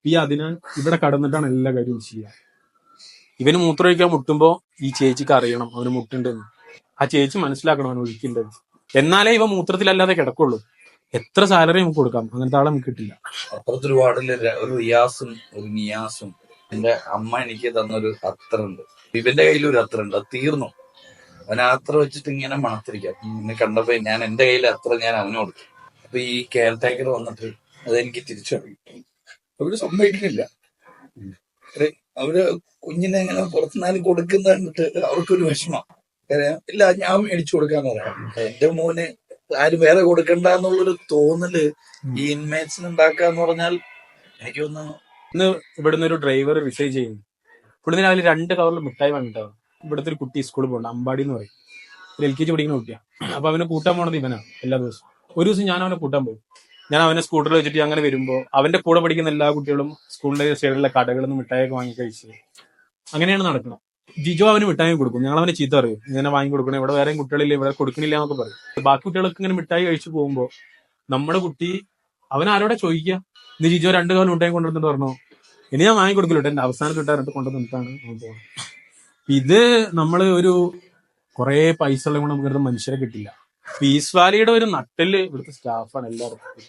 ഈ അതിന് ഇവിടെ കടന്നിട്ടാണ് എല്ലാ കാര്യവും ചെയ്യുക. ഇവന് മൂത്രമൊഴിക്കാൻ മുട്ടുമ്പോ ഈ ചേച്ചിക്ക് അറിയണം അവന് മുട്ടുണ്ടെന്ന്. ആ ചേച്ചി മനസ്സിലാക്കണം അവൻ ഒഴിക്കേണ്ടത്. എന്നാലേ ഇവ മൂത്രത്തിലല്ലാതെ കിടക്കുള്ളൂ. എത്ര സാലറി നമുക്ക് കൊടുക്കാം, അങ്ങനത്തെ ആളെ നമുക്ക് കിട്ടില്ല. അപ്പുറത്തൊരു വാർഡില് ഒരു റിയാസും ഒരു നിയാസും. എന്റെ അമ്മ എനിക്ക് തന്നൊരു അത്തറുണ്ട്. ഇവന്റെ കയ്യിൽ ഒരു അത്തറുണ്ട്, അത് തീർന്നു. അവൻ അത്ര വെച്ചിട്ട് ഇങ്ങനെ മണത്തിരിക്കാം. എന്നെ കണ്ടപ്പോ ഞാൻ എന്റെ കയ്യിൽ അത്ര ഞാൻ അവന് കൊടുത്തു. അപ്പൊ ഈ കെയർ ടേക്കർ വന്നിട്ട് അതെനിക്ക് തിരിച്ചറിയും. അവര് സമ്മതിക്കുന്നില്ല. അവര് കുഞ്ഞിനെ ഇങ്ങനെ പുറത്തുനിന്നാലും കൊടുക്കുന്ന കണ്ടിട്ട് അവർക്കൊരു വിഷമം. ഇല്ല, ഞാൻ മേടിച്ചു കൊടുക്കാന്ന് പറയാം. എന്റെ മോന് ആരും വേറെ കൊടുക്കണ്ട എന്നുള്ളൊരു തോന്നല് ഈ ഇൻമേറ്റ്സിന് ഉണ്ടാക്കാന്ന് പറഞ്ഞാൽ എനിക്ക് തോന്നുന്നു. ഇന്ന് ഇവിടുന്ന് ഒരു ഡ്രൈവർ റിസൈൻ ചെയ്യുന്നു. ഇവിടുന്ന് രാവിലെ 2 കവറിൽ മിഠായി വാങ്ങിട്ടാവും. ഇവിടുത്തെ ഒരു കുട്ടി സ്കൂളിൽ പോകണ്ട, അമ്പാടി എന്ന് പറയും, ഒരു LKG പഠിക്കുന്ന കുട്ടിയാണ്. അപ്പൊ അവനെ കൂട്ടാൻ പോണത് ഇവനാണ് എല്ലാ ദിവസവും. ഒരു ദിവസം ഞാൻ അവനെ കൂട്ടാൻ പോകും. ഞാൻ അവനെ സ്കൂട്ടറിൽ വെച്ചിട്ട് അങ്ങനെ വരുമ്പോൾ അവന്റെ കൂടെ പഠിക്കുന്ന എല്ലാ കുട്ടികളും സ്കൂളിന്റെ സൈഡിലെ കടകളിൽ നിന്ന് മിഠായിയൊക്കെ വാങ്ങി കഴിച്ച് അങ്ങനെയാണ് നടക്കുന്നത്. ജിജോ അവന് മിഠായി കൊടുക്കും. ഞങ്ങൾ അവനെ ചീത്ത അറിയും, ഇങ്ങനെ വാങ്ങി കൊടുക്കണം, ഇവിടെ വേറെ കുട്ടികളില്ല, ഇവിടെ കൊടുക്കണില്ല എന്നൊക്കെ പറയും. ബാക്കി കുട്ടികളൊക്കെ ഇങ്ങനെ മിഠായി കഴിച്ചു പോകുമ്പോൾ നമ്മുടെ കുട്ടി അവൻ ആരോടെ ചോദിക്കുക, ഇന്ന് ജിജോ 2 കവർ മിഠായി കൊണ്ടുവന്നിട്ട് പറഞ്ഞു, ഇനി ഞാൻ വാങ്ങി കൊടുക്കില്ല, എന്റെ അവസാനത്തെ കിട്ടാറിട്ട് കൊണ്ടുവന്നിട്ടാണ് പോകുന്നത്. ഇത് നമ്മള് ഒരു കുറെ പൈസ ഉള്ള കൊണ്ട് നമുക്ക് മനുഷ്യരെ കിട്ടില്ല. പീസ് വാലിയുടെ ഒരു നട്ടല് ഇവിടുത്തെ സ്റ്റാഫാണ് എല്ലാവർക്കും.